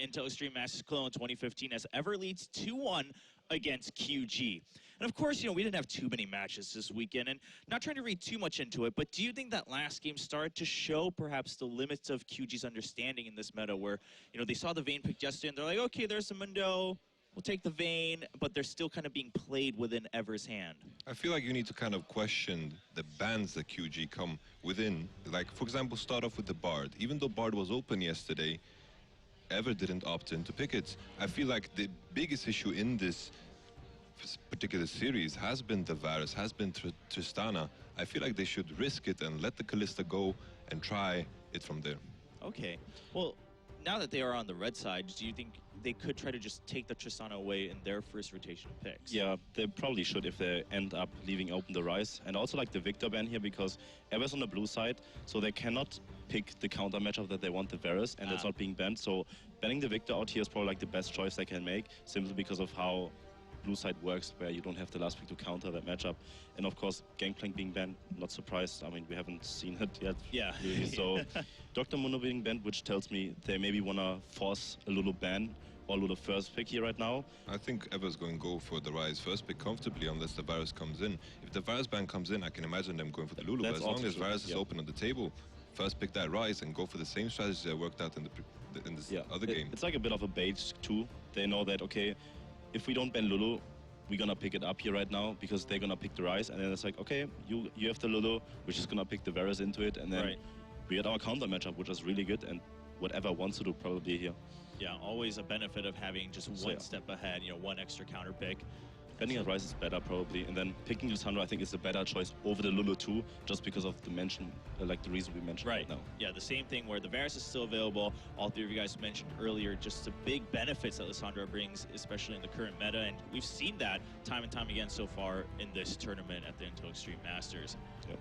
Intel Extreme Masters Cologne 2015 as Ever leads 2-1 against QG. And of course, we didn't have too many matches this weekend, and not trying to read too much into it, but do you think that last game started to show perhaps the limits of QG's understanding in this meta where, they saw the Vayne pick yesterday and they're like, okay, there's a Mundo, we'll take the Vayne, but they're still kind of being played within Ever's hand? I feel like you need to kind of question the bans that QG come within. Like, for example, start off with the Bard. Even though Bard was open yesterday, Ever didn't opt in to pick it. I feel like the biggest issue in this particular series has been the Varus, has been Tristana. I feel like they should risk it and let the Kalista go and try it from there. Okay. Well, now that they are on the red side, do you think they could try to just take the Tristana away in their first rotation of picks? Yeah, they probably should if they end up leaving open the Ryze. And also like the Victor ban here, because Ever's on the blue side, so they cannot pick the counter matchup that they want, the Varus, and it's not being banned. So banning the Victor out here is probably like the best choice they can make, simply because of how blue side works, where you don't have the last pick to counter that matchup. And of course, Gangplank being banned, not surprised. I mean, we haven't seen it yet. Yeah. Really. So Dr. Mundo being banned, which tells me they maybe want to force a Lulu ban or Lulu first pick here right now. I think Ever's going to go for the Ryze first pick comfortably unless the Varus comes in. If the Varus ban comes in, I can imagine them going for the Lulu. But as long as Varus is open on the table, first pick that Ryze and go for the same strategy that worked out in this other game. It's like a bit of a bait too. They know that, okay, if we don't ban Lulu, we're gonna pick it up here right now because they're gonna pick the Ryze, and then it's like, okay, you have the Lulu, we're just gonna pick the Varus into it, and then we had our counter matchup, which is really good, and whatever wants to do probably here. Yeah, always a benefit of having just one step ahead, one extra counter pick. Banning a Ryze is better probably, and then picking Lissandra I think is a better choice over the Lulu too, just because of the the reason we mentioned right now. Yeah, the same thing where the Varus is still available. All three of you guys mentioned earlier, just the big benefits that Lissandra brings, especially in the current meta, and we've seen that time and time again so far in this tournament at the Intel Extreme Masters. Yep.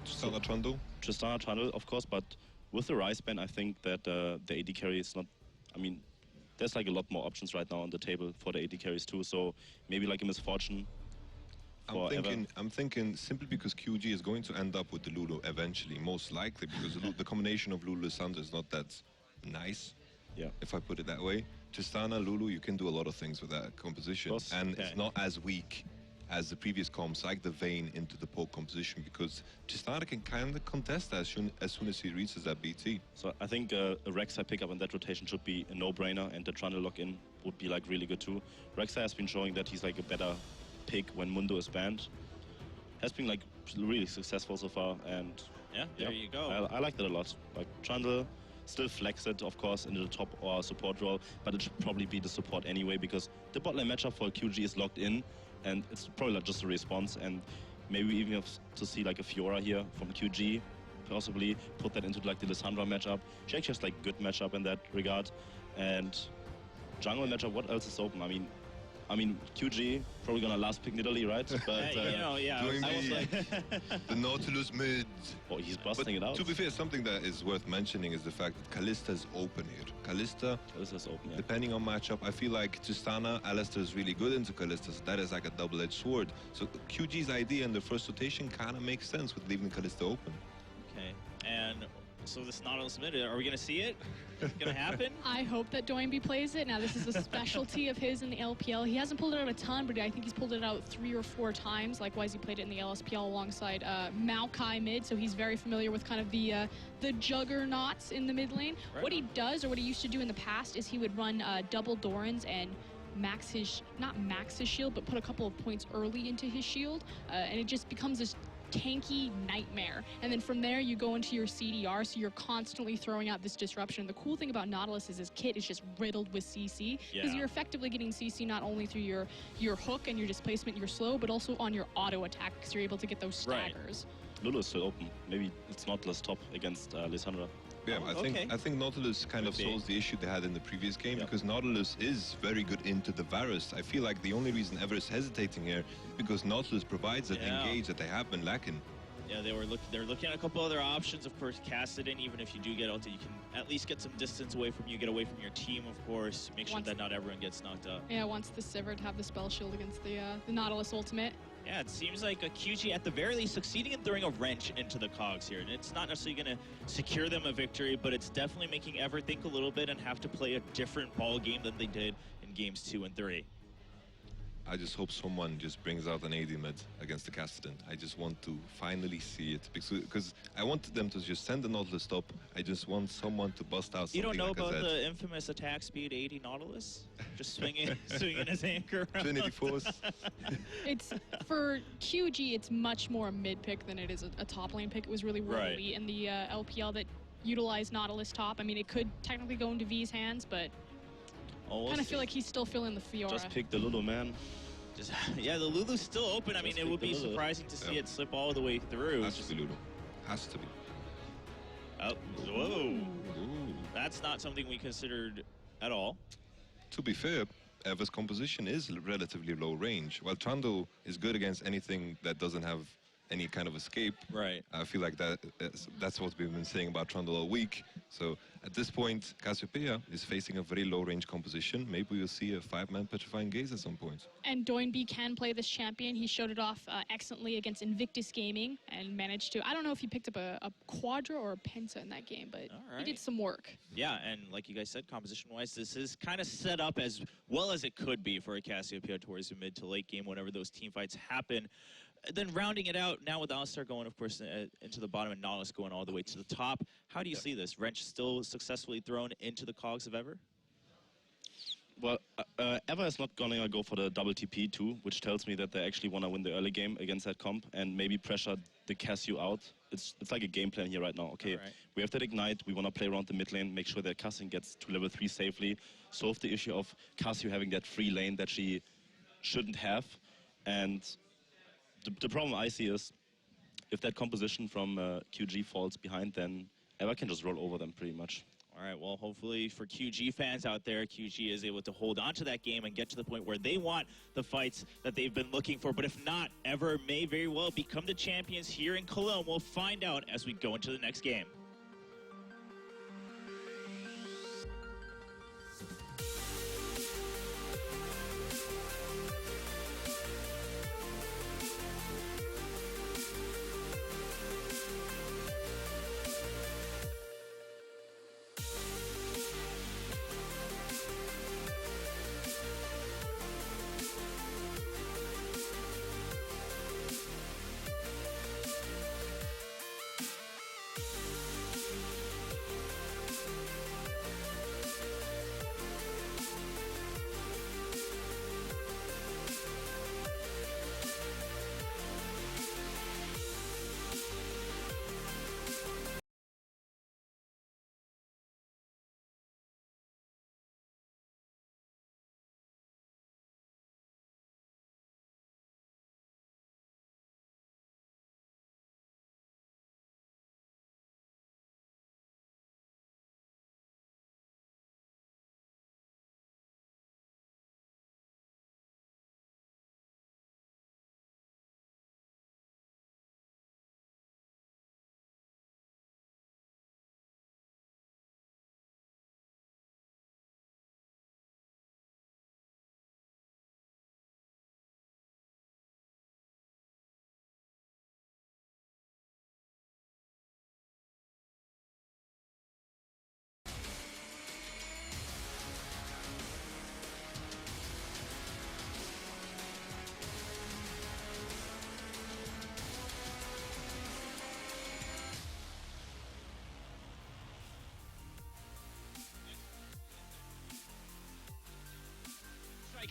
Tristana Trundle? Tristana Trundle, of course, but with the Ryze ban, I think that the AD carry is not, I mean, there's like a lot more options right now on the table for the AD carries too, so maybe like a misfortune. I'm thinking simply because QG is going to end up with the Lulu eventually, most likely, because the combination of Lulu and Lissandra is not that nice, if I put it that way. Tristana, Lulu, you can do a lot of things with that composition, and it's not as weak as the previous comps, like the Vayne into the poke composition, because Tristana can kind of contest as soon as he reaches that BT. So I think a Rek'Sai pickup in that rotation should be a no-brainer, and the Trundle lock-in would be like really good too. Rek'Sai has been showing that he's like a better pick when Mundo is banned. Has been like really successful so far, and there you go. I like that a lot. Like Trundle, still flex it, of course, into the top or support role, but it should probably be the support anyway, because the bot lane matchup for QG is locked in, and it's probably not just a response, and maybe even have to see like a Fiora here from QG, possibly put that into like the Lissandra matchup. She actually has like good matchup in that regard, and jungle matchup, what else is open? I mean, QG probably gonna last pick Nidalee, right? But I was like the Nautilus mid. Oh, he's busting it out. To be fair, something that is worth mentioning is the fact that Kalista is open here. Kalista is open, depending on matchup. I feel like Tristana, Alistair is really good into Kalista, so that is like a double-edged sword. So QG's idea in the first rotation kind of makes sense with leaving Kalista open. Okay, and so this Nautilus mid, are we going to see it? Is it going to happen? I hope that Doinby plays it. Now, this is a specialty of his in the LPL. He hasn't pulled it out a ton, but I think he's pulled it out 3 or 4 times. Likewise, he played it in the LSPL alongside Maokai mid, so he's very familiar with kind of the juggernauts in the mid lane. Right. What he does, or what he used to do in the past, is he would run double Dorans and not max his shield, but put a couple of points early into his shield, and it just becomes this tanky nightmare. And then from there you go into your CDR, so you're constantly throwing out this disruption. The cool thing about Nautilus is his kit is just riddled with CC, because you're effectively getting CC not only through your hook and your displacement, your slow, but also on your auto attack, because you're able to get those staggers. Lulu is still open. Maybe it's Nautilus top against Lissandra. Yeah, I think Nautilus kind of solves the issue they had in the previous game, because Nautilus is very good into the Varus. I feel like the only reason Ever is hesitating here is because Nautilus provides that engage that they have been lacking. Yeah, they're looking at a couple other options. Of course, cast it in. Even if you do get ulti, you can at least get some distance away from you, get away from your team, of course. Make sure that not everyone gets knocked up. Yeah, wants the Sivir to have the spell shield against the Nautilus ultimate. Yeah, it seems like a QG at the very least succeeding in throwing a wrench into the cogs here. And it's not necessarily going to secure them a victory, but it's definitely making Ever think a little bit and have to play a different ball game than they did in games 2 and 3. I just hope someone just brings out an AD mid against the Cassidy. I just want to finally see it because I wanted them to just send the Nautilus top. I just want someone to bust out something. You don't know like about the infamous attack speed 80 Nautilus? Just swinging his anchor around. Trinity Force. It's for QG, it's much more a mid pick than it is a top lane pick. It was really elite in the LPL that utilized Nautilus top. I mean, it could technically go into V's hands, but I kind of feel like he's still feeling the Fiora. Just pick the Lulu, man. Yeah, the Lulu's still open. I mean, it would be surprising to see it slip all the way through. Has to be Lulu. Has to be. Oh, whoa. Ooh. That's not something we considered at all. To be fair, Ever's composition is relatively low range. While Trundle is good against anything that doesn't have any kind of escape. Right. I feel like that's what we've been saying about Trundle all week. So at this point, Cassiopeia is facing a very low range composition. Maybe we'll see a 5-man Petrifying Gaze at some point. And Doinby can play this champion. He showed it off excellently against Invictus Gaming and managed to, I don't know if he picked up a Quadra or a Penta in that game, but he did some work. Yeah, and like you guys said, composition-wise, this is kind of set up as well as it could be for a Cassiopeia towards the mid to late game whenever those team fights happen. Then rounding it out now with Alistar going, of course, into the bottom and Nautilus going all the way to the top. How do you see this? Wrench still successfully thrown into the cogs of Ever? Well, Ever is not going to go for the double TP too, which tells me that they actually want to win the early game against that comp and maybe pressure the Cassio out. It's like a game plan here right now. Okay, we have that Ignite. We want to play around the mid lane, make sure that Cassio gets to level 3 safely, solve the issue of Cassio having that free lane that she shouldn't have. And the problem I see is if that composition from QG falls behind, then Ever can just roll over them pretty much. All right, well, hopefully for QG fans out there, QG is able to hold on to that game and get to the point where they want the fights that they've been looking for. But if not, Ever may very well become the champions here in Cologne. We'll find out as we go into the next game.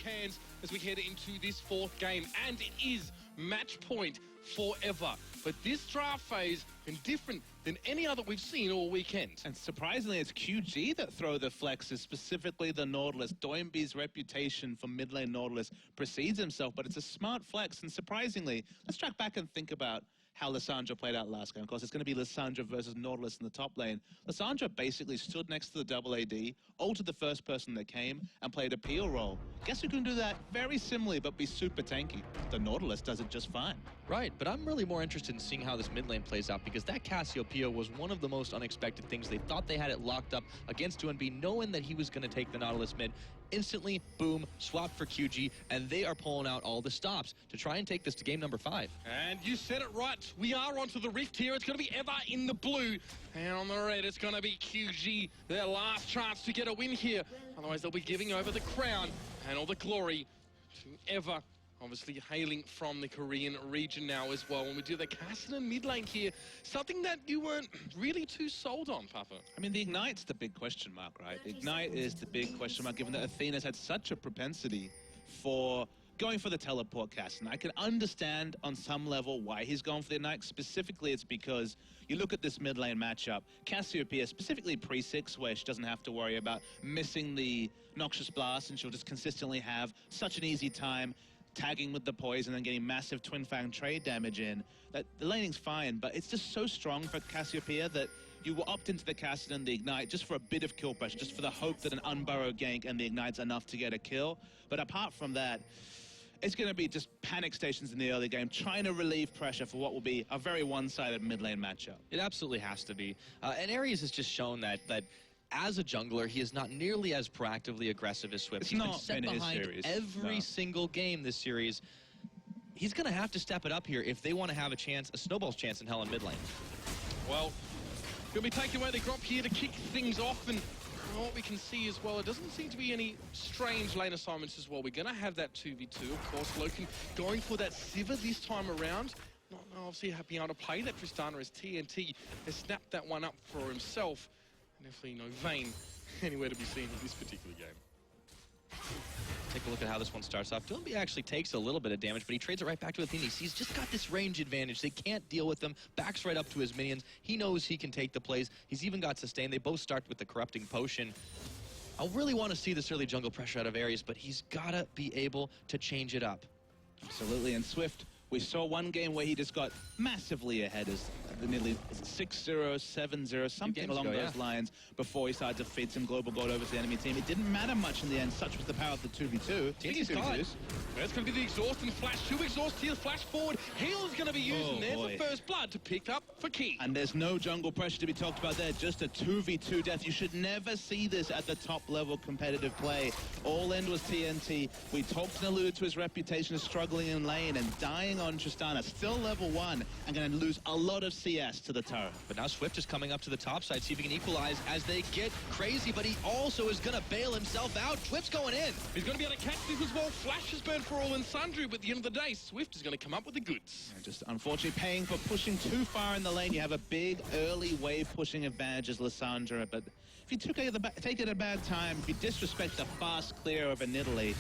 Hands as we head into this fourth game, and it is match point forever. But this draft phase is different than any other we've seen all weekend. And surprisingly, it's QG that throw the flexes, specifically the Nautilus. Doinby's reputation for mid lane Nautilus precedes himself, but it's a smart flex. And surprisingly, let's track back and think about how Lissandra played out last game. Of course, it's going to be Lissandra versus Nautilus in the top lane. Lissandra basically stood next to the double AD, ulted the first person that came, and played a peel role. Guess who can do that very similarly, but be super tanky? The Nautilus does it just fine. Right, but I'm really more interested in seeing how this mid lane plays out, because that Cassiopeia was one of the most unexpected things. They thought they had it locked up against 2NB, knowing that he was going to take the Nautilus mid. Instantly, boom, swapped for QG, and they are pulling out all the stops to try and take this to game number 5. And you said it right. We are onto the rift here. It's going to be Eva in the blue. And on the red, it's going to be QG. Their last chance to get a win here. Otherwise, they'll be giving over the crown and all the glory to Eva. Obviously hailing from the Korean region now as well. When we do the Cassidy mid lane here, something that you weren't really too sold on, Papa. I mean, the Ignite's the big question mark, right? Ignite is the big question mark, given that Athena's had such a propensity for going for the teleport cast. And I can understand on some level why he's going for the Ignite. Specifically, it's because you look at this mid lane matchup, Cassiopeia, specifically pre-6, where she doesn't have to worry about missing the Noxious Blast, and she'll just consistently have such an easy time tagging with the poison and getting massive Twin Fang trade damage in. That the laning's fine, but it's just so strong for Cassiopeia that you will opt into the Cassidy and the Ignite just for a bit of kill pressure, just for the hope that an unburrowed gank and the Ignite's enough to get a kill. But apart from that, it's going to be just panic stations in the early game, trying to relieve pressure for what will be a very one-sided mid lane matchup. It absolutely has to be. And Ares has just shown that as a jungler, he is not nearly as proactively aggressive as Swift. He's been set behind every single game this series. He's going to have to step it up here if they want to have a chance, a snowball's chance in hell in mid lane. Well, going to be taking away the Grop here to kick things off, and what we can see as well, it doesn't seem to be any strange lane assignments as well. We're going to have that 2v2. Of course, Loken going for that Sivir this time around. Not obviously being able to play that Tristana as TNT has snapped that one up for himself. Definitely no Vayne anywhere to be seen in this particular game. Take a look at how this one starts off. 2NB actually takes a little bit of damage, but he trades it right back to Athena. He's just got this range advantage. They can't deal with him. Backs right up to his minions. He knows he can take the plays. He's even got sustain. They both start with the Corrupting Potion. I really want to see this early jungle pressure out of Ares, but he's got to be able to change it up. Absolutely, and Swift, we saw one game where he just got massively ahead as nearly 6-0, 7-0, something along those lines before he started to feed some global gold over to the enemy team. It didn't matter much in the end, such was the power of the 2v2. That's going to be the exhaust and flash. 2 exhausts here, flash forward. Heal is going to be used, and there's the first blood to pick up for Key. And there's no jungle pressure to be talked about there, just a 2v2 death. You should never see this at the top level competitive play. All in was TNT. We talked and alluded to his reputation as struggling in lane and dying on Tristana, still level 1, and going to lose a lot of CS to the turret. But now Swift is coming up to the top side, see if he can equalize as they get crazy, but he also is going to bail himself out. Swift's going in. He's going to be able to catch this as well. Flash is burned for all and sundry, but at the end of the day, Swift is going to come up with the goods. And just unfortunately paying for pushing too far in the lane. You have a big early wave pushing advantage as Lissandra, but if you take it at a bad time, if you disrespect the fast clear of an Italy,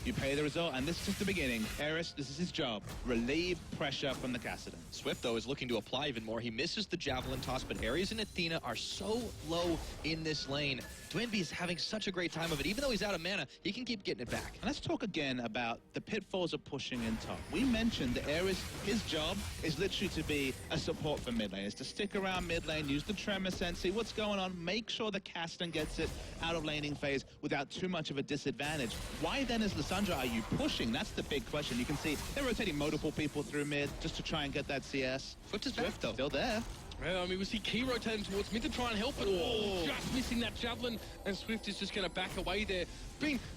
you pay the result, and this is just the beginning. Eris, this is his job. Relieve pressure from the Cassidy. Swift, though, is looking to apply even more. He misses the Javelin toss, but Ares and Athena are so low in this lane. 2NB is having such a great time of it. Even though he's out of mana, he can keep getting it back. And let's talk again about the pitfalls of pushing in top. We mentioned that Ares, his job is literally to be a support for mid lane. Is to stick around mid lane, use the Tremor Sense, see what's going on, make sure the Cassidy gets it out of laning phase without too much of a disadvantage. Why then is Lissandra, are you pushing? That's the big question. You can see they're rotating multiple people through mid just to try and get that CS. Swift is back, though. Still there. Well, I mean, we see Key rotating towards mid to try and help it. Oh, just missing that Javelin, and Swift is just going to back away there.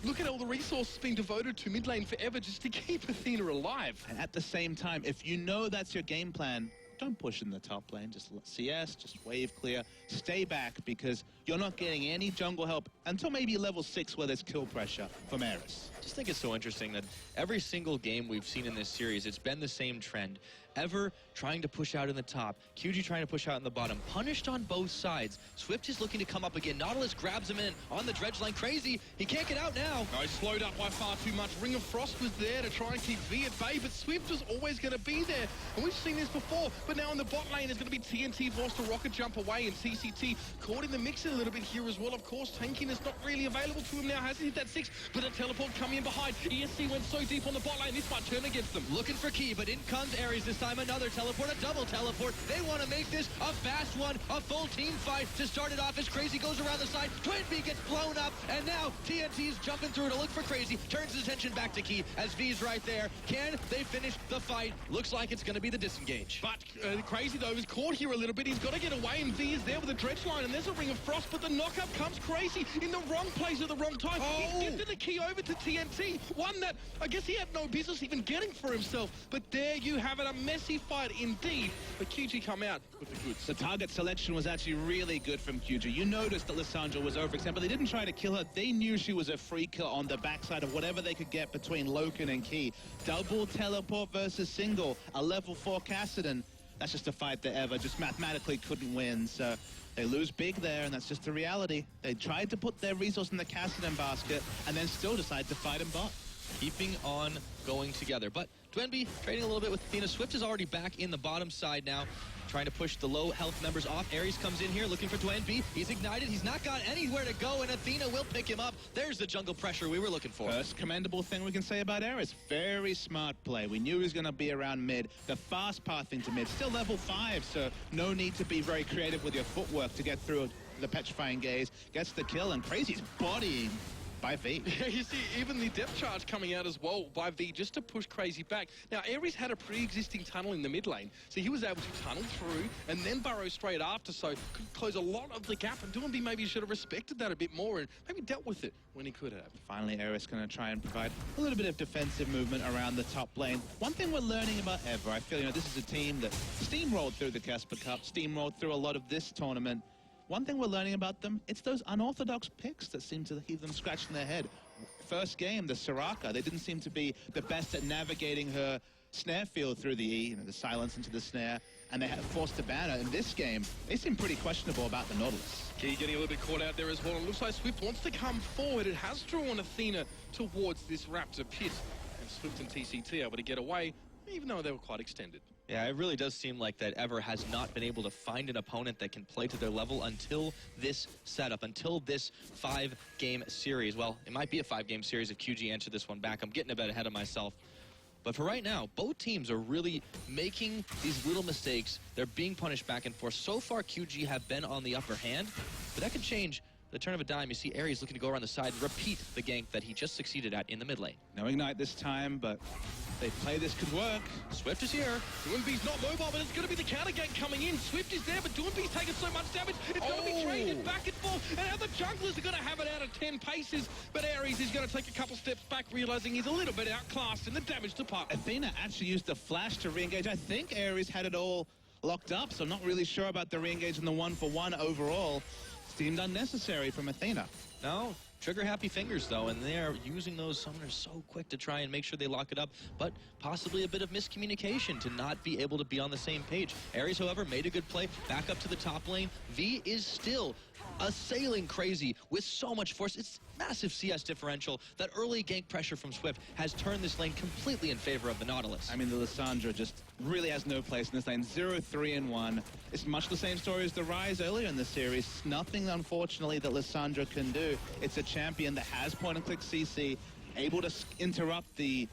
Look at all the resources being devoted to mid lane forever just to keep Athena alive. And at the same time, if you know that's your game plan, don't push in the top lane. Just CS, just wave clear, stay back, because you're not getting any jungle help until maybe level 6 where there's kill pressure from Eris. I just think it's so interesting that every single game we've seen in this series, it's been the same trend. Ever trying to push out in the top, QG trying to push out in the bottom, punished on both sides. Swift is looking to come up again. Nautilus grabs him in on the dredge line. Crazy, he can't get out now. Oh, he's slowed up by far too much. Ring of Frost was there to try and keep V at bay, but Swift was always going to be there. And we've seen this before, but now in the bot lane is going to be TNT forced to rocket jump away, and TCT caught in the mix of little bit here as well. Of course, tanking is not really available to him now. Hasn't hit that 6, but a teleport coming in behind. ESC went so deep on the bot lane, this might turn against them. Looking for Key, but in comes Ares this time. Another teleport, a double teleport. They want to make this a fast one, a full team fight to start it off as Crazy goes around the side. Twinbee gets blown up, and now TNT's jumping through to look for Crazy. Turns his attention back to Key as V's right there. Can they finish the fight? Looks like it's going to be the disengage. But Crazy, though, is caught here a little bit. He's got to get away, and V is there with a dredge line, and there's a Ring of Frost, but the knockup comes Crazy in the wrong place at the wrong time. He's gifted the Key over to TNT, one that I guess he had no business even getting for himself. But there you have it, a messy fight indeed. But QG come out with the goods. The target selection was actually really good from QG. You noticed that Lissandra was overextended, but they didn't try to kill her. They knew she was a free kill on the backside of whatever they could get between Loken and Key. Double teleport versus single, a level 4 Kassadin. That's just a fight that Ever just mathematically couldn't win. So they lose big there, and that's just the reality. They tried to put their resource in the Kassadin basket and then still decide to fight him bot. Keeping on going together. But Twinbee trading a little bit with Athena. Swift is already back in the bottom side now, trying to push the low health members off. Ares comes in here looking for Twinbee. He's ignited. He's not got anywhere to go, and Athena will pick him up. There's the jungle pressure we were looking for. First commendable thing we can say about Ares. Very smart play. We knew he was going to be around mid. The fast path into mid. Still level 5, so no need to be very creative with your footwork to get through the petrifying gaze. Gets the kill, and Crazy's bodying by V. Yeah, you see, even the depth charge coming out as well by V just to push Crazy back. Now, Ares had a pre-existing tunnel in the mid lane, so he was able to tunnel through and then burrow straight after, so could close a lot of the gap, and Twinbee maybe should have respected that a bit more and maybe dealt with it when he could have. Finally, Ares going to try and provide a little bit of defensive movement around the top lane. One thing we're learning about Ever, I feel, this is a team that steamrolled through the Casper Cup, steamrolled through a lot of this tournament. One thing we're learning about them, it's those unorthodox picks that seem to leave them scratching their head. First game, the Soraka, they didn't seem to be the best at navigating her snare field through the E, the silence into the snare, and they had forced to ban her. In this game, they seem pretty questionable about the Nautilus. Key getting a little bit caught out there as well. It looks like Swift wants to come forward. It has drawn Athena towards this Raptor pit, and Swift and TCT able to get away, even though they were quite extended. Yeah, it really does seem like that Ever has not been able to find an opponent that can play to their level until this setup, until this 5-game series. Well, it might be a 5-game series if QG answered this one back. I'm getting a bit ahead of myself. But for right now, both teams are really making these little mistakes. They're being punished back and forth. So far, QG have been on the upper hand, but that could change the turn of a dime. You see Ares looking to go around the side and repeat the gank that he just succeeded at in the mid lane. No Ignite this time, but they play this could work. Swift is here. Twinbee's not mobile, but it's going to be the counter gank coming in. Swift is there, but Twinbee's taking so much damage. It's going to be traded back and forth. And now the junglers are going to have it out of 10 paces. But Ares is going to take a couple steps back, realizing he's a little bit outclassed in the damage department. Athena actually used the flash to re-engage. I think Ares had it all locked up, so I'm not really sure about the re-engage in the 1-for-1 overall. Seemed unnecessary from Athena. No, trigger happy fingers though, and they're using those summoners so quick to try and make sure they lock it up, but possibly a bit of miscommunication to not be able to be on the same page. Ares, however, made a good play, back up to the top lane. V is still assailing Crazy with so much force. It's massive CS differential. That early gank pressure from Swift has turned this lane completely in favor of the Nautilus. I mean, the Lissandra just really has no place in this lane. 0-3-1. It's much the same story as the Rise earlier in the series. Nothing, unfortunately, that Lissandra can do. It's a champion that has point-and-click CC, able to interrupt the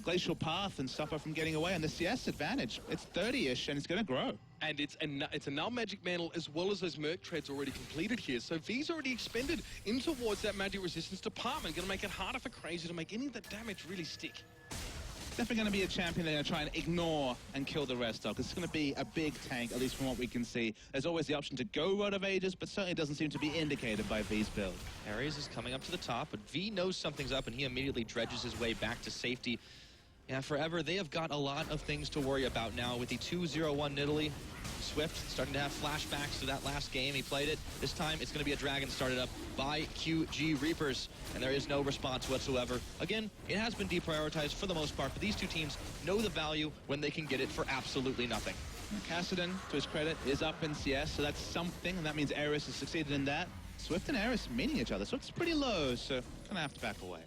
glacial path and stop her from getting away. And the CS advantage, it's 30-ish, and it's going to grow. And it's a null magic mantle as well as those Merc treads already completed here. So V's already expended in towards that magic resistance department. Going to make it harder for Crazy to make any of the damage really stick. Definitely going to be a champion they're going to try and ignore and kill the rest of, because it's going to be a big tank, at least from what we can see. There's always the option to go Road of Ages, but certainly doesn't seem to be indicated by V's build. Ares is coming up to the top, but V knows something's up, and he immediately dredges his way back to safety. Yeah, forever, they have got a lot of things to worry about now with the 2-0-1 Nidalee. Swift starting to have flashbacks to that last game. He played it. This time, it's going to be a Dragon started up by QG Reapers, and there is no response whatsoever. Again, it has been deprioritized for the most part, but these two teams know the value when they can get it for absolutely nothing. Kassadin, to his credit, is up in CS, so that's something, and that means Ares has succeeded in that. Swift and Ares meeting each other. Swift's pretty low, so going to have to back away.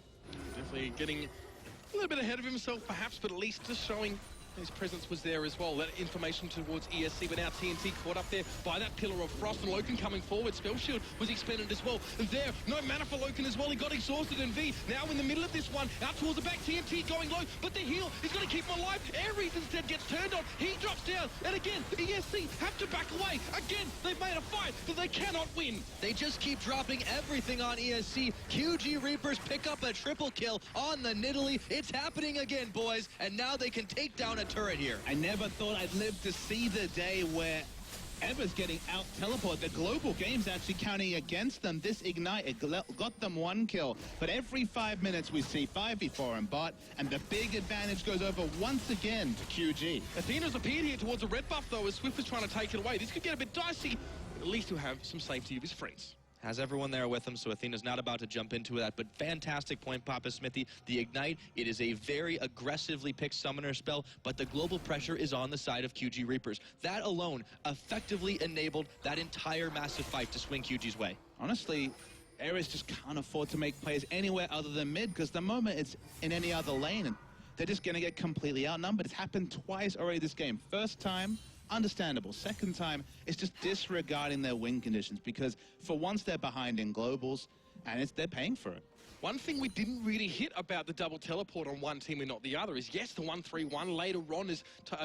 Definitely getting a little bit ahead of himself, perhaps, but at least just showing His presence was there as well. That information towards ESC, but now TNT caught up there by that pillar of frost, and Loken coming forward. Spell Shield was expended as well. And there, no mana for Loken as well. He got exhausted, and V now in the middle of this one, out towards the back. TNT going low, but the heal is going to keep him alive. Ares instead gets turned on. He drops down, and again, ESC have to back away. Again, they've made a fight, but they cannot win. They just keep dropping everything on ESC. QG Reapers pick up a triple kill on the Nidalee. It's happening again, boys, and now they can take down a turret here. I never thought I'd live to see the day where Ever's getting out teleported. The global game's actually counting against them. This Ignite, it got them 1 kill. But every 5 minutes we see 5v4 and bot, and the big advantage goes over once again to QG. Athena's appeared here towards a red buff, though, as Swift was trying to take it away. This could get a bit dicey, but at least he'll have some safety of his friends. Has everyone there with him, so Athena's not about to jump into that. But fantastic point, Papa Smithy. The Ignite, it is a very aggressively picked summoner spell, but the global pressure is on the side of QG Reapers. That alone effectively enabled that entire massive fight to swing QG's way. Honestly, Ares just can't afford to make plays anywhere other than mid, because the moment it's in any other lane, and they're just going to get completely outnumbered. It's happened twice already this game. First time, understandable. Second time, it's just disregarding their win conditions, because for once they're behind in globals, and they're paying for it. One thing we didn't really hit about the double teleport on one team and not the other is, yes, the 1-3-1 later on as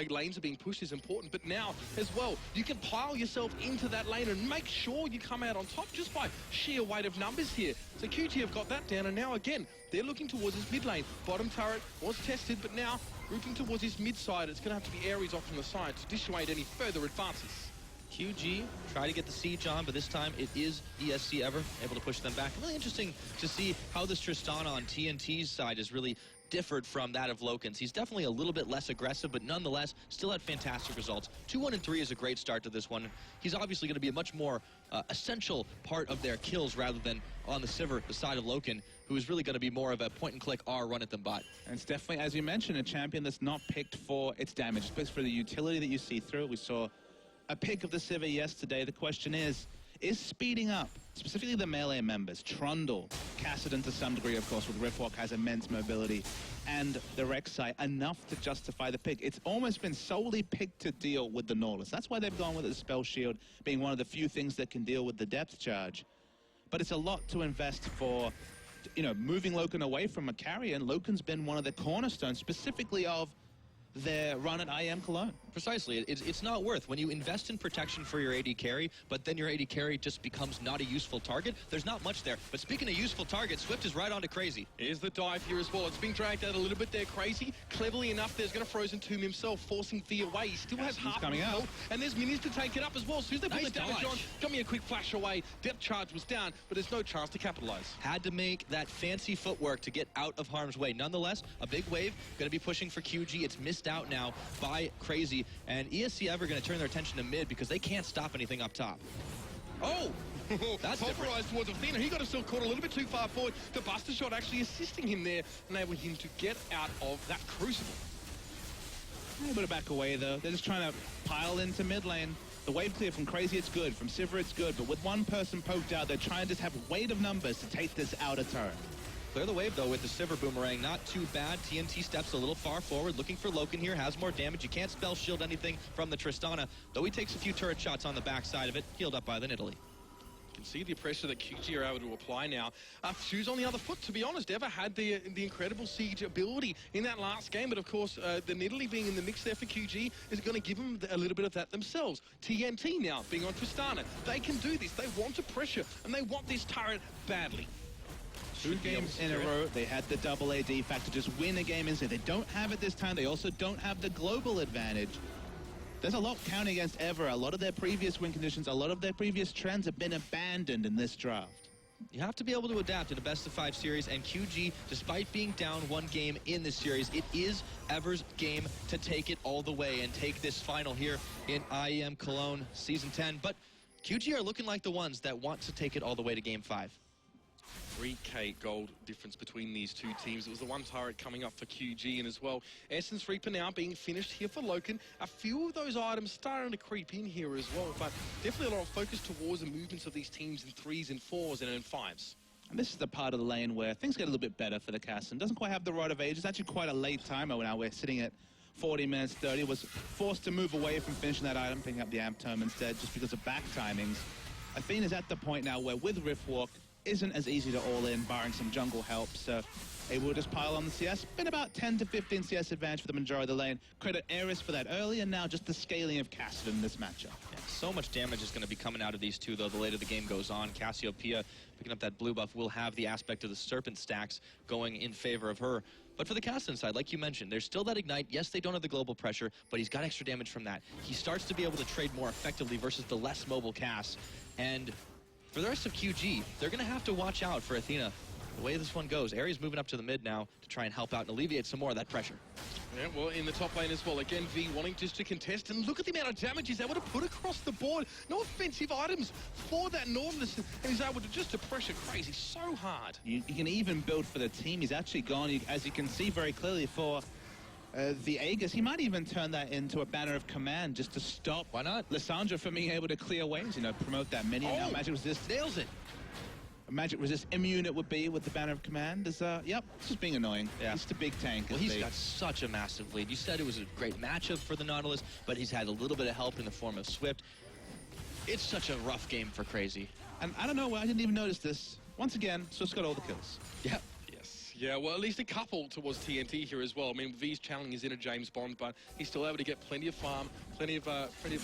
lanes are being pushed is important, but now as well, you can pile yourself into that lane and make sure you come out on top just by sheer weight of numbers here. So QG have got that down, and now again, they're looking towards his mid lane. Bottom turret was tested, but now grouping towards his mid side. It's going to have to be Ares off on the side to dissuade any further advances. QG try to get the siege on, but this time it is ESC Ever able to push them back. Really interesting to see how this Tristana on TNT's side is really differed from that of Loken's. He's definitely a little bit less aggressive, but nonetheless still had fantastic results. 2-1-3 is a great start to this one. He's obviously going to be a much more essential part of their kills rather than on the Sivir, the side of Loken, who is really going to be more of a point-and-click R run at them bot. And it's definitely, as you mentioned, a champion that's not picked for its damage. It's picked for the utility that you see through it. We saw a pick of the Sivir yesterday. The question is speeding up, specifically the melee members, Trundle, Kassadin to some degree, of course, with Riftwalk has immense mobility, and the Rek'Sai, enough to justify the pick. It's almost been solely picked to deal with the Nautilus. That's why they've gone with the Spell Shield, being one of the few things that can deal with the depth charge. But it's a lot to invest for, you know, moving Loken away from a carry, and Loken's been one of the cornerstones, specifically of their run at IEM Cologne. Precisely. It's not worth when you invest in protection for your AD carry, but then your AD carry just becomes not a useful target. There's not much there. But speaking of useful targets, Swift is right on to Crazy. Here's the dive here as well. It's being dragged out a little bit there. Crazy, cleverly enough, there's going to Frozen Tomb himself, forcing the away. He still has half coming out, and there's minions to take it up as well. As soon as they put the damage on, got me a quick flash away. Depth charge was down, but there's no chance to capitalize. Had to make that fancy footwork to get out of harm's way. Nonetheless, a big wave going to be pushing for QG. It's missed out now by Crazy, and ESC Ever going to turn their attention to mid because they can't stop anything up top. Oh! That's pulverized towards Athena. He got himself caught a little bit too far forward. The Buster Shot actually assisting him there, enabling him to get out of that Crucible. A little bit of back away, though. They're just trying to pile into mid lane. The wave clear from Crazy, it's good. From Sivir, it's good. But with one person poked out, they're trying to just have weight of numbers to take this outer turret. Clear the wave, though, with the Sivir Boomerang. Not too bad. TNT steps a little far forward, looking for Loken here. Has more damage. You can't spell shield anything from the Tristana, though he takes a few turret shots on the backside of it, healed up by the Nidalee. You can see the pressure that QG are able to apply now. Shoes on the other foot, to be honest. Ever had the incredible siege ability in that last game, but of course, the Nidalee being in the mix there for QG is going to give them a little bit of that themselves. TNT now being on Tristana. They can do this. They want to pressure, and they want this turret badly. 2 games in a row, they had the double AD factor, just win a game inside. They don't have it this time. They also don't have the global advantage. There's a lot counting against Ever. A lot of their previous win conditions, a lot of their previous trends have been abandoned in this draft. You have to be able to adapt in a best-of-5 series, and QG, despite being down 1 game in this series, it is Ever's game to take it all the way and take this final here in IEM Cologne Season 10. But QG are looking like the ones that want to take it all the way to Game 5. 3k gold difference between these two teams. It was the one turret coming up for QG, and as well, Essence Reaper now being finished here for Loken. A few of those items starting to creep in here as well, but definitely a lot of focus towards the movements of these teams in 3s and 4s and in 5s. And this is the part of the lane where things get a little bit better for the Kassadin. Doesn't quite have the Rod of Age. It's actually quite a late timer now. We're sitting at 40 minutes 30, was forced to move away from finishing that item, picking up the amp tome instead, just because of back timings. Athena's at the point now where with Riftwalk isn't as easy to all in, barring some jungle help, so able to just pile on the CS. Been about 10 to 15 CS advantage for the majority of the lane. Credit Eris for that early, and now just the scaling of Cassidy in this matchup. Yeah, so much damage is going to be coming out of these two, though, the later the game goes on. Cassiopeia picking up that blue buff will have the aspect of the Serpent stacks going in favor of her. But for the Cassidy side, like you mentioned, there's still that Ignite. Yes, they don't have the global pressure, but he's got extra damage from that. He starts to be able to trade more effectively versus the less mobile Cass. And for the rest of QG, they're going to have to watch out for Athena. The way this one goes, Ares moving up to the mid now to try and help out and alleviate some more of that pressure. Yeah, well, in the top lane as well. Again, V wanting just to contest, and look at the amount of damage he's able to put across the board. No offensive items for that Nautilus, and he's able to just to pressure crazy so hard. You can even build for the team. He's actually gone, as you can see very clearly, for the Aegis. He might even turn that into a banner of command just to stop. Why not? Lissandra from being able to clear waves, you know, promote that minion. Now Magic Resist nails it. Magic Resist immune it would be with the banner of command. Is yep, it's just being annoying. Yeah. He's the big tank. Well, he's got such a massive lead. You said it was a great matchup for the Nautilus, but he's had a little bit of help in the form of Swift. It's such a rough game for Crazy. And I don't know, I didn't even notice this. Once again, Swift's got all the kills. Yep. Yeah, well, at least a couple towards TNT here as well. I mean, V's channeling his inner James Bond, but he's still able to get plenty of farm, plenty of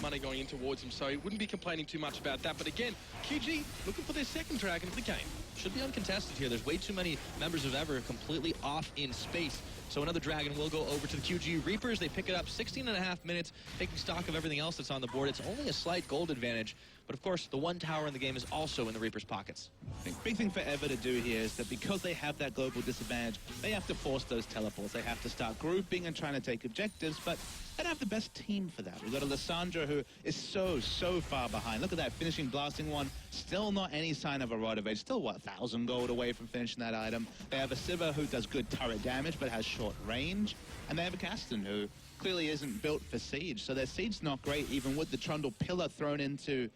money going in towards him, so he wouldn't be complaining too much about that. But again, QG looking for their second dragon of the game. Should be uncontested here. There's way too many members of Ever completely off in space. So another dragon will go over to the QG Reapers. They pick it up 16.5 minutes, taking stock of everything else that's on the board. It's only a slight gold advantage. But of course, the one tower in the game is also in the Reaper's pockets. The big thing for Ever to do here is that because they have that global disadvantage, they have to force those teleports. They have to start grouping and trying to take objectives, but they don't have the best team for that. We've got a Lissandra who is so far behind. Look at that, finishing blasting one. Still not any sign of a Rod of Age. Still, what, 1,000 gold away from finishing that item. They have a Sivir who does good turret damage, but has short range. And they have a Caston who clearly isn't built for Siege. So their Siege's not great, even with the Trundle Pillar thrown into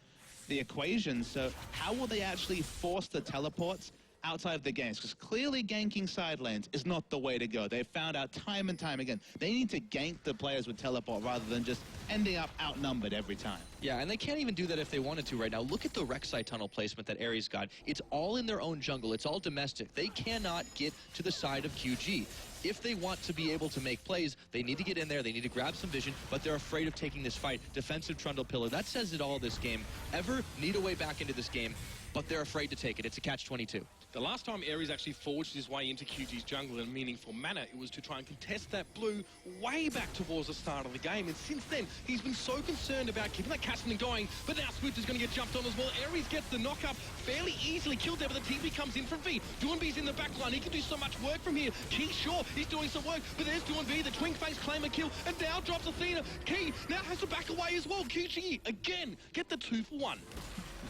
the equation. So how will they actually force the teleports outside of the games? Because clearly ganking side lanes is not the way to go. They've found out time and time again. They need to gank the players with teleport rather than just ending up outnumbered every time. Yeah, and they can't even do that if they wanted to right now. Look at the Rek'Sai tunnel placement that Ares got. It's all in their own jungle. It's all domestic. They cannot get to the side of QG. If they want to be able to make plays, they need to get in there, they need to grab some vision, but they're afraid of taking this fight. Defensive Trundle Pillar, that says it all this game. Ever need a way back into this game, but they're afraid to take it. It's a catch-22. The last time Ares actually forged his way into QG's jungle in a meaningful manner, it was to try and contest that blue way back towards the start of the game. And since then, he's been so concerned about keeping that Caston going, but now Swift is going to get jumped on as well. Ares gets the knock-up fairly easily, killed there, but the TP comes in from V. Duanbee's in the back line. He can do so much work from here. Key, sure, he's doing some work, but there's Duanbee, the twink face claim a kill, and now drops Athena. Key now has to back away as well. QG, again, get the 2-for-1.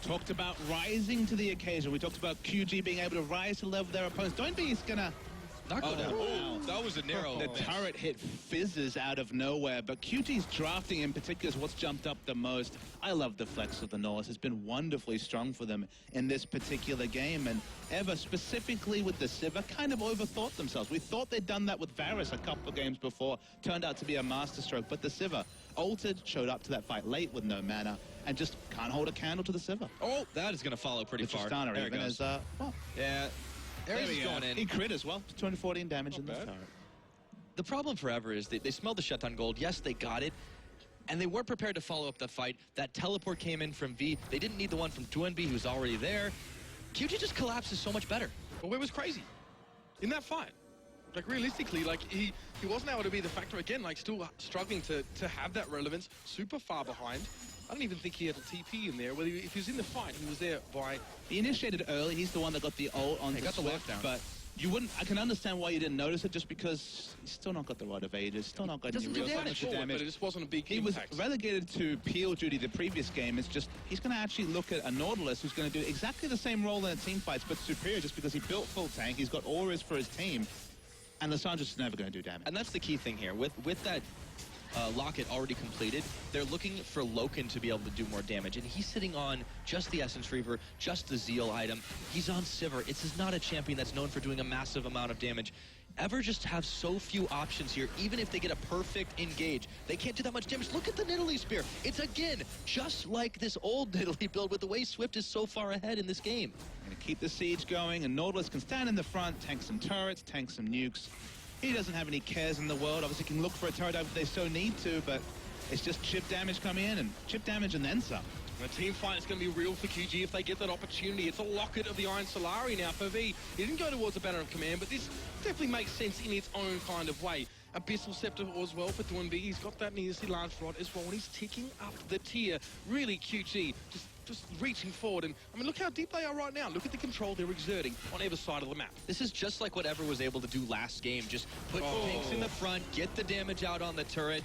Talked about rising to the occasion. We talked about QG being able to rise to the level of their opponents. Duanbee's gonna knock him down. Wow. That was a narrow. The turret hit fizzes out of nowhere, but QG's drafting in particular is what's jumped up the most. I love the flex of the Nautilus. It's been wonderfully strong for them in this particular game, and Ever, specifically with the Sivir, kind of overthought themselves. We thought they'd done that with Varus a couple of games before. Turned out to be a masterstroke, but the Sivir altered, showed up to that fight late with no mana, and just can't hold a candle to the Sivir. Oh, that is going to follow pretty far. There it even goes. as, well, yeah, Ares is going in. He crit as well. 214 damage in the turret. The problem for Ever is they smelled the shut-down gold. Yes, they got it. And they weren't prepared to follow up the fight. That teleport came in from V. They didn't need the one from Duanbee, who's already there. QG just collapses so much better. But where was Crazy in that fight? Like, realistically, like, he wasn't able to be the factor again, like, still struggling to have that relevance, super far behind. I don't even think he had a TP in there. Whether if he was in the fight, he was there by... He initiated early. He's the one that got the ult on the Swift, but you wouldn't... I can understand why you didn't notice it, just because he's still not got the Rod of Ages, still not got any real damage. But it just wasn't a big impact. He was relegated to peel duty the previous game. It's just, he's going to actually look at a Nautilus who's going to do exactly the same role in the team fights, but superior, just because he built full tank, he's got auras for his team, and Lissandra's never going to do damage. And that's the key thing here. With that Locket already completed. They're looking for Loken to be able to do more damage, and he's sitting on just the Essence Reaver, just the Zeal item. He's on Sivir. It's not a champion that's known for doing a massive amount of damage. Ever just have so few options here. Even if they get a perfect engage, they can't do that much damage. Look at the Nidalee Spear. It's, again, just like this old Nidalee build with the way Swift is so far ahead in this game. Going to keep the siege going, and Nautilus can stand in the front, tank some turrets, tank some nukes. He doesn't have any cares in the world. Obviously, can look for a turret if they so need to, but it's just chip damage coming in, and chip damage and then some. The team fight is going to be real for QG if they get that opportunity. It's a Locket of the Iron Solari now for V. He didn't go towards a banner of command, but this definitely makes sense in its own kind of way. Abyssal Scepter as well for Doinb. He's got that needlessly large rod as well, and he's ticking up the tier. Really, QG just reaching forward. And I mean, look how deep they are right now. Look at the control they're exerting on either side of the map. This is just like what Ever was able to do last game. Just put tanks in the front, get the damage out on the turret.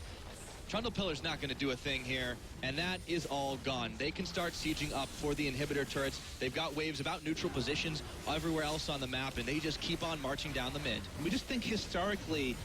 Trundle Pillar's not going to do a thing here, and that is all gone. They can start sieging up for the inhibitor turrets. They've got waves about neutral positions everywhere else on the map, and they just keep on marching down the mid. We just think historically,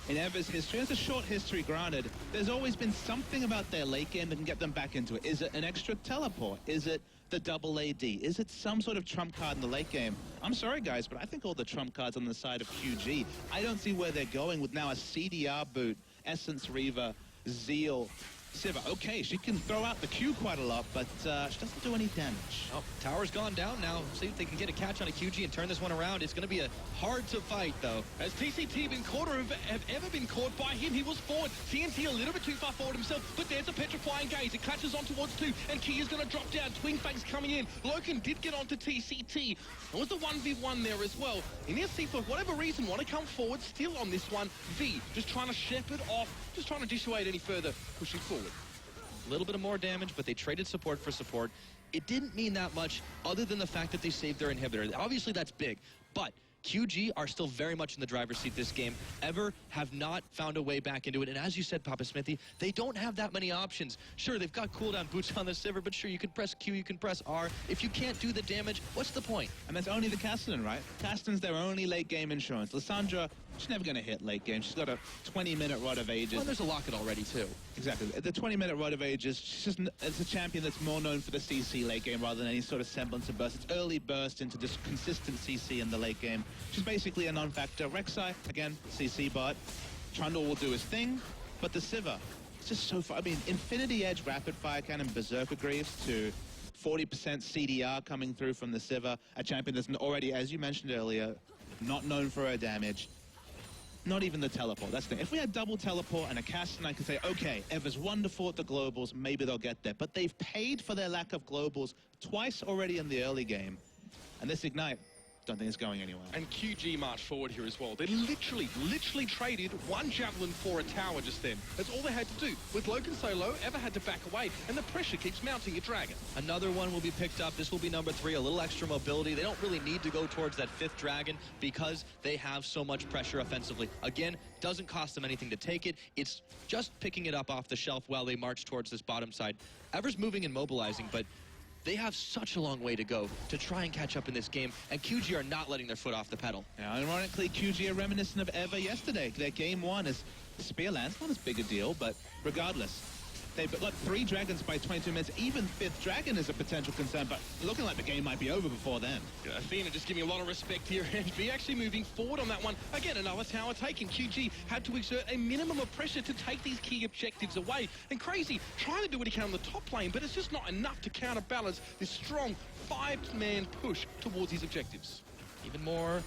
in Ever's history, it's a short history granted, there's always been something about their late game that can get them back into it. Is it an extra teleport? Is it the double AD? Is it some sort of trump card in the late game? I'm sorry, guys, but I think all the trump cards on the side of QG. I don't see where they're going with now a CDR boot, Essence Reaver, Zeal, Sivir. Okay, she can throw out the Q quite a lot, but she doesn't do any damage. Oh, tower's gone down now. See if they can get a catch on a QG and turn this one around. It's going to be hard to fight, though. Has TCT been caught or have ever been caught by him? He was forward. TNT a little bit too far forward himself, but there's a petrifying gaze. It clutches on towards 2, and Kia's going to drop down. Twinfang's coming in. Loken did get onto TCT. It was the 1v1 there as well. And ESC, for whatever reason, want to come forward still on this one. V just trying to shepherd off, just trying to dissuade any further pushing forward. A little bit of more damage, but they traded support for support. It didn't mean that much other than the fact that they saved their inhibitor. Obviously, that's big, but QG are still very much in the driver's seat this game. Ever have not found a way back into it. And as you said, Papa Smithy, they don't have that many options. Sure, they've got cooldown boots on the Sivir, but sure, you can press Q, you can press R. If you can't do the damage, what's the point? And that's only the Castellan, right? Castellan's their only late game insurance. Lissandra, she's never going to hit late game. She's got a 20-minute Rod of Ages. Well, there's a Locket already, too. Exactly. The 20-minute Rod of Ages, she's just it's a champion that's more known for the CC late game rather than any sort of semblance of burst. It's early burst into just consistent CC in the late game. She's basically a non-factor. Rek'Sai, again, CC bot. Trundle will do his thing, but the Sivir, it's just so far. I mean, Infinity Edge, Rapid Fire Cannon, Berserker Greaves to 40% CDR coming through from the Sivir, a champion that's already, as you mentioned earlier, not known for her damage. Not even the teleport. That's the thing. If we had double teleport and a Castellan, I could say, okay, Ever's wonderful at the globals, maybe they'll get there. But they've paid for their lack of globals twice already in the early game. And this Ignite, don't think it's going anywhere. And QG marched forward here as well. They literally traded one Javelin for a tower just then. That's all they had to do. With Loken so low, Ever had to back away, and the pressure keeps mounting at Dragon. Another one will be picked up. This will be number 3, a little extra mobility. They don't really need to go towards that 5th Dragon because they have so much pressure offensively. Again, doesn't cost them anything to take it. It's just picking it up off the shelf while they march towards this bottom side. Ever's moving and mobilizing, but they have such a long way to go to try and catch up in this game, and QG are not letting their foot off the pedal. Now, ironically, QG are reminiscent of Ever yesterday. Their game 1 is Spearland's not as big a deal, but regardless, they've got 3 dragons by 22 minutes. Even 5th dragon is a potential concern, but looking like the game might be over before then. Yeah, Athena just giving a lot of respect here, and be actually moving forward on that one. Again, another tower taken. QG had to exert a minimum of pressure to take these key objectives away. And Crazy trying to do what he can on the top lane, but it's just not enough to counterbalance this strong 5-man push towards his objectives. Even more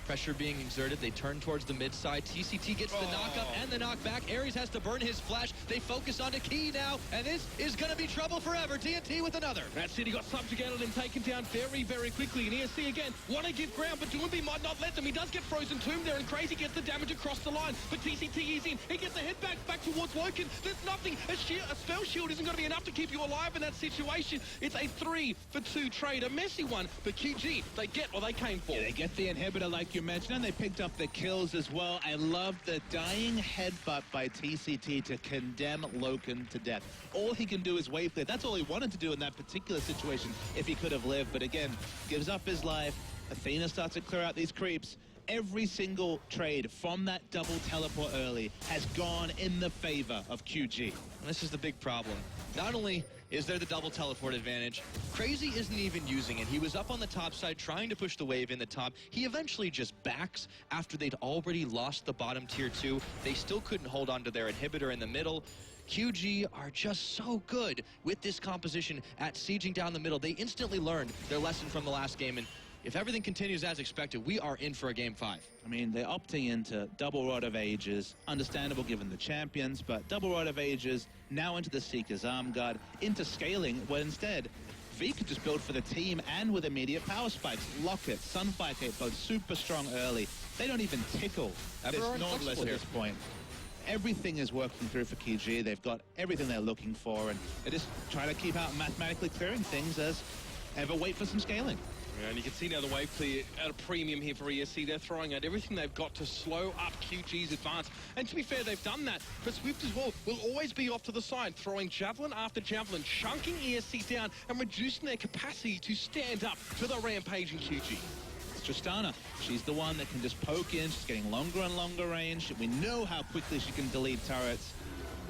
pressure being exerted. They turn towards the mid side. TCT gets the knock-up and the knockback. Ares has to burn his flash. They focus onto Key now, and this is going to be trouble forever. TNT with another. That's it. He got subjugated and taken down very quickly. And ESC again want to give ground, but Doinb might not let them. He does get Frozen Tomb there, and Crazy gets the damage across the line. But TCT is in. He gets the head back towards Loken. There's nothing. A spell shield isn't going to be enough to keep you alive in that situation. It's a 3-for-2 trade. A messy one, but QG, they get what they came for. Yeah, they get the inhibitor like you mentioned, and they picked up the kills as well. I love the dying headbutt by TCT to condemn Loken to death. All he can do is wave clear. That's all he wanted to do in that particular situation if he could have lived. But again, gives up his life, Athena starts to clear out these creeps. Every single trade from that double teleport early has gone in the favor of QG. And this is the big problem. Not only is there the double teleport advantage, Crazy isn't even using it. He was up on the top side trying to push the wave in the top. He eventually just backs after they'd already lost the bottom tier 2. They still couldn't hold on to their inhibitor in the middle. QG are just so good with this composition at sieging down the middle. They instantly learned their lesson from the last game, and if everything continues as expected, we are in for a Game 5. I mean, they're opting into double Rod of Ages. Understandable given the champions, but double Rod of Ages, now into the Seeker's Arm Guard, into scaling, where instead, V could just build for the team and with immediate power spikes. Locket, Sunfire Cape, both super strong early. They don't even tickle this Nautilus at this point. Everything is working through for QG. They've got everything they're looking for, and they just try to keep out mathematically clearing things as ever wait for some scaling. Yeah, and you can see now the wave clear at a premium here for ESC. They're throwing out everything they've got to slow up QG's advance. And to be fair, they've done that. But Swift as well will always be off to the side, throwing javelin after javelin, chunking ESC down and reducing their capacity to stand up to the rampaging QG. It's Tristana. She's the one that can just poke in. She's getting longer and longer range. We know how quickly she can delete turrets.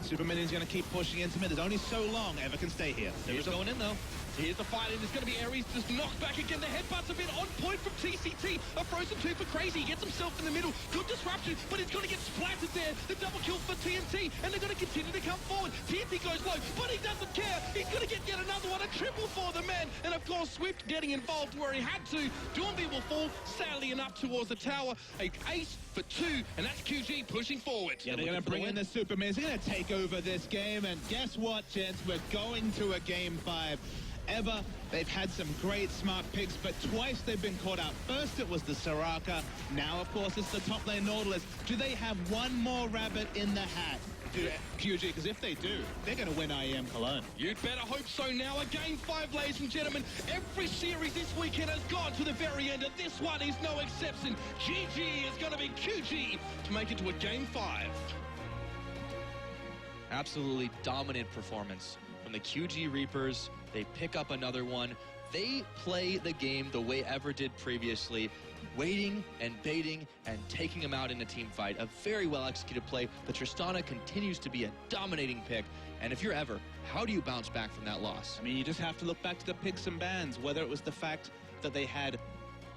Super Minion's going to keep pushing into mid. There's only so long Eva can stay here. Here's going in, though. Here's the fight, and it's going to be Ares just knocked back again. The headbutts have been on point from TCT. A Frozen 2 for Crazy. He gets himself in the middle. Good disruption, but he's going to get splattered there. The double kill for TNT, and they're going to continue to come forward. TNT goes low, but he doesn't care. He's going to get yet another one. A triple for the man. And, of course, Swift getting involved where he had to. Doomby will fall, sadly enough, towards the tower. A ace for 2, and that's QG pushing forward. Yeah, they're going to bring in the Superman. They're going to take over this game, and guess what, gents? We're going to a Game 5. Eva, they've had some great smart picks, but twice they've been caught out. First it was the Soraka, now of course it's the top lane Nautilus. Do they have one more rabbit in the hat? QG, because if they do, they're going to win IEM Cologne. You'd better hope so now. A Game 5, ladies and gentlemen. Every series this weekend has gone to the very end, and this one is no exception. GG is going to be QG to make it to a Game 5. Absolutely dominant performance from the QG Reapers. They pick up another one. They play the game the way Ever did previously, waiting and baiting and taking them out in a team fight. A very well executed play. The Tristana continues to be a dominating pick. And if you're Ever, how do you bounce back from that loss? I mean, you just have to look back to the picks and bans, whether it was the fact that they had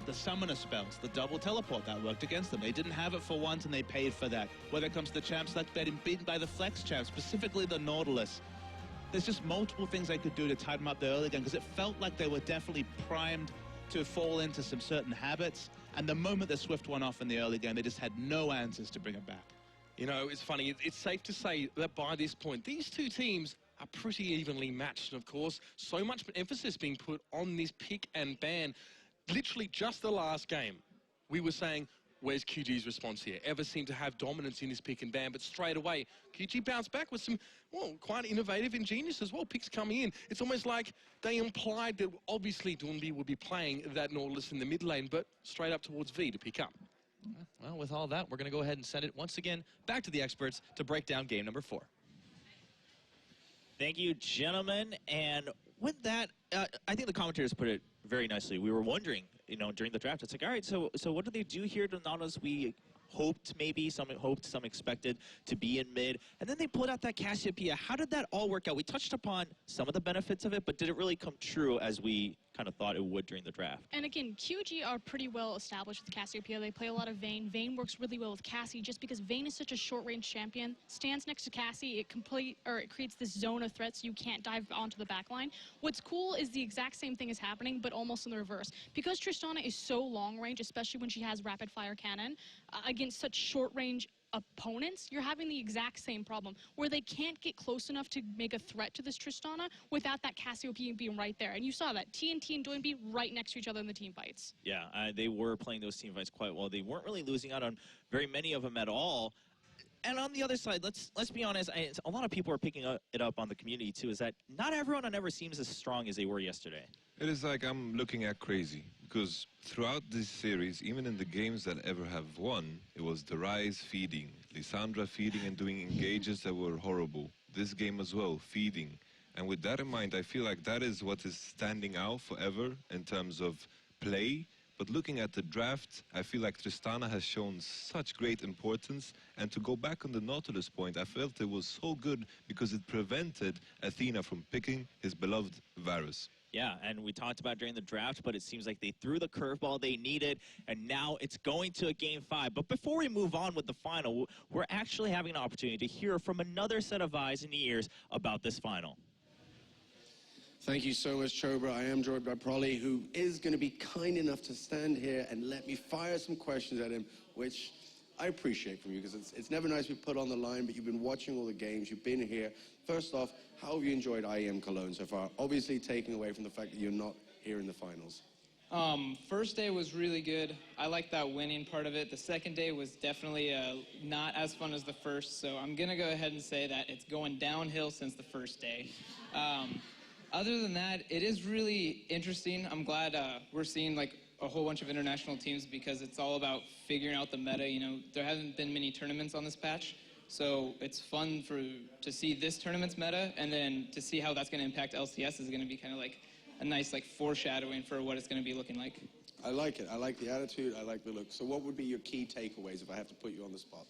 the summoner spells, the double teleport that worked against them. They didn't have it for once and they paid for that. Whether it comes to the champs, like they've been beaten by the flex champs, specifically the Nautilus. There's just multiple things they could do to tie them up the early game, because it felt like they were definitely primed to fall into some certain habits. And the moment the Swift went off in the early game, they just had no answers to bring it back. You know, it's funny. It's safe to say that by this point, these two teams are pretty evenly matched. And of course, so much emphasis being put on this pick and ban. Literally just the last game, we were saying, where's QG's response here? Ever seemed to have dominance in this pick and ban, but straight away, QG bounced back with some, well, quite innovative, ingenious as well, picks coming in. It's almost like they implied that obviously Doomby would be playing that Nautilus in the mid lane, but straight up towards V to pick up. Well, with all that, we're going to go ahead and send it once again back to the experts to break down game number 4. Thank you, gentlemen. And with that, I think the commentators put it very nicely. We were wondering, you know, during the draft, it's like, all right, so what do they do here to Nautilus? We hoped maybe, some hoped, some expected to be in mid. And then they pulled out that Cassiopeia. How did that all work out? We touched upon some of the benefits of it, but did it really come true as we kind of thought it would during the draft? And again, QG are pretty well established with Cassiopeia. They play a lot of Vayne. Vayne works really well with Cassie just because Vayne is such a short-range champion. Stands next to Cassie, it creates this zone of threats. You can't dive onto the back line. What's cool is the exact same thing is happening, but almost in the reverse. Because Tristana is so long-range, especially when she has rapid-fire cannon, against such short-range opponents, you're having the exact same problem where they can't get close enough to make a threat to this Tristana without that Cassiopeia being right there. And you saw that TNT and Doinby right next to each other in the team fights. Yeah, they were playing those team fights quite well. They weren't really losing out on very many of them at all. And on the other side, let's be honest, a lot of people are picking it up on the community too, is that not everyone on Ever seems as strong as they were yesterday. It is like I'm looking at Crazy, because throughout this series, even in the games that Ever have won, it was the Rise feeding, Lissandra feeding and doing engages that were horrible. This game as well, feeding. And with that in mind, I feel like that is what is standing out for Ever in terms of play, But looking at the draft, I feel like Tristana has shown such great importance. And to go back on the Nautilus point, I felt it was so good because it prevented Athena from picking his beloved Varus. Yeah, and we talked about during the draft, but it seems like they threw the curveball they needed, and now it's going to a Game 5. But before we move on with the final, we're actually having an opportunity to hear from another set of eyes and ears about this final. Thank you so much, Chobra. I am joined by Prolly, who is going to be kind enough to stand here and let me fire some questions at him, which I appreciate from you, because it's never nice to be put on the line, but you've been watching all the games, you've been here. First off, how have you enjoyed IEM Cologne so far? Obviously taking away from the fact that you're not here in the finals. First day was really good. I liked that winning part of it. The second day was definitely not as fun as the first, so I'm going to go ahead and say that it's going downhill since the first day. Other than that, it is really interesting. I'm glad we're seeing like a whole bunch of international teams, because it's all about figuring out the meta. You know, there haven't been many tournaments on this patch, so it's fun to see this tournament's meta, and then to see how that's going to impact LCS is going to be kind of like a nice like foreshadowing for what it's going to be looking like. I like it. I like the attitude. I like the look. So what would be your key takeaways if I have to put you on the spot?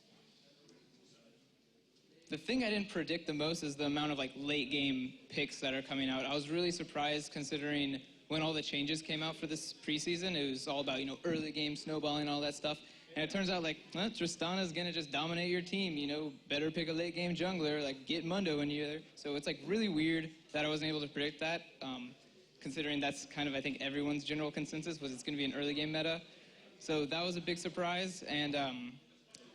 The thing I didn't predict the most is the amount of like late game picks that are coming out. I was really surprised, considering when all the changes came out for this preseason. It was all about, you know, early game snowballing and all that stuff. And it turns out like, well, Tristana's gonna just dominate your team, you know, better pick a late game jungler, like get Mundo in you there. So it's like really weird that I wasn't able to predict that, considering that's kind of, I think, everyone's general consensus was it's gonna be an early game meta. So that was a big surprise. And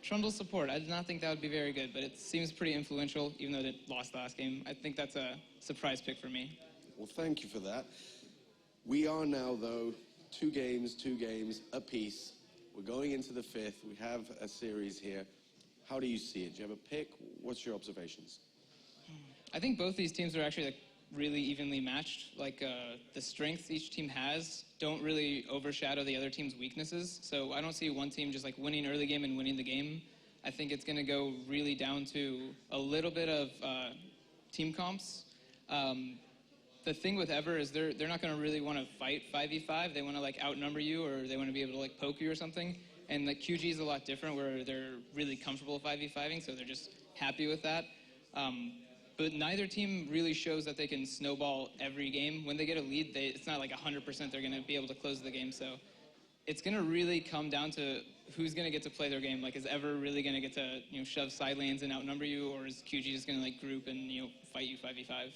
Trundle's support, I did not think that would be very good, but it seems pretty influential, even though it lost the last game. I think that's a surprise pick for me. Well, thank you for that. We are now, though, two games apiece. We're going into the fifth. We have a series here. How do you see it? Do you have a pick? What's your observations? I think both these teams are actually like really evenly matched. Like the strengths each team has don't really overshadow the other team's weaknesses. So I don't see one team just like winning early game and winning the game. I think it's going to go really down to a little bit of team comps. The thing with Ever is they're not going to really want to fight 5v5. They want to like outnumber you, or they want to be able to like poke you or something. And like QG is a lot different, where they're really comfortable 5v5ing, so they're just happy with that. But neither team really shows that they can snowball every game. When they get a lead, it's not like 100% they're going to be able to close the game. So it's going to really come down to who's going to get to play their game. Like, is Ever really going to get to, you know, shove side lanes and outnumber you, or is QG just going to like group and, you know, fight you 5v5?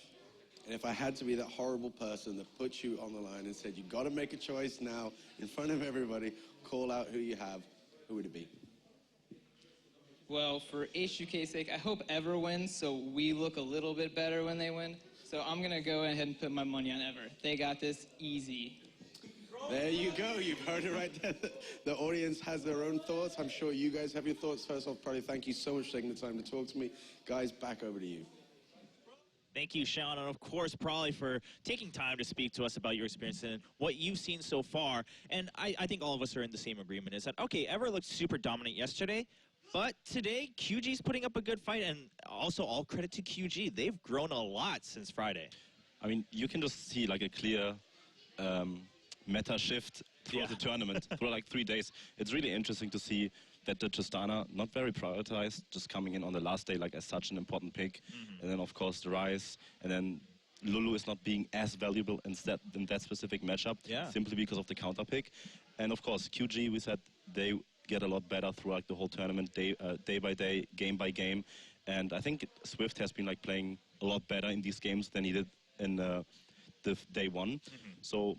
And if I had to be that horrible person that put you on the line and said, you got to make a choice now in front of everybody, call out who you have, who would it be? Well, for HUK's sake, I hope Ever wins, so we look a little bit better when they win. So I'm going to go ahead and put my money on Ever. They got this easy. There you go. You've heard it right there. The audience has their own thoughts. I'm sure you guys have your thoughts. First off, Prolly, thank you so much for taking the time to talk to me. Guys, back over to you. Thank you, Sean, and of course, Prolly, for taking time to speak to us about your experience and what you've seen so far. And I think all of us are in the same agreement, is that, okay, Ever looked super dominant yesterday, but today, QG's putting up a good fight, and also all credit to QG. They've grown a lot since Friday. I mean, you can just see like a clear meta shift throughout the tournament for like 3 days. It's really interesting to see that the Tristana, not very prioritized, just coming in on the last day like as such an important pick. And then, of course, the Rise. And then Lulu is not being as valuable in that specific matchup, simply because of the counter pick. And, of course, QG, we said they get a lot better throughout the whole tournament, day by day, game by game. And I think Swift has been like playing a lot better in these games than he did in the day one. So,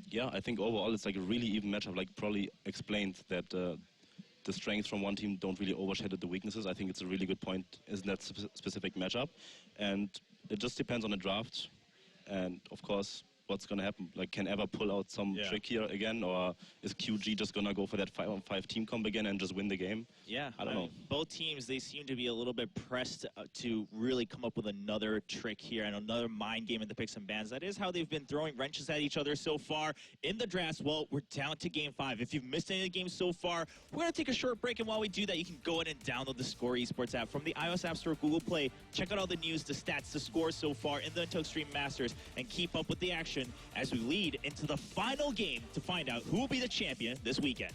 yeah, I think overall it's like a really even matchup. Like Prolly explained that the strengths from one team don't really overshadow the weaknesses. I think it's a really good point in that specific matchup. And it just depends on the draft. And, of course, what's going to happen. Like, can Ever pull out some trick here again, or is QG just going to go for that 5-on-5 team comp again and just win the game? Yeah, I don't know. Both teams, they seem to be a little bit pressed to really come up with another trick here and another mind game in the picks and bans. That is how they've been throwing wrenches at each other so far in the drafts. Well, we're down to Game 5. If you've missed any of the games so far, we're going to take a short break, and while we do that, you can go ahead and download the Score Esports app from the iOS App Store, Google Play. Check out all the news, the stats, the scores so far in the Until Extreme Masters, and keep up with the action action as we lead into the final game to find out who will be the champion this weekend.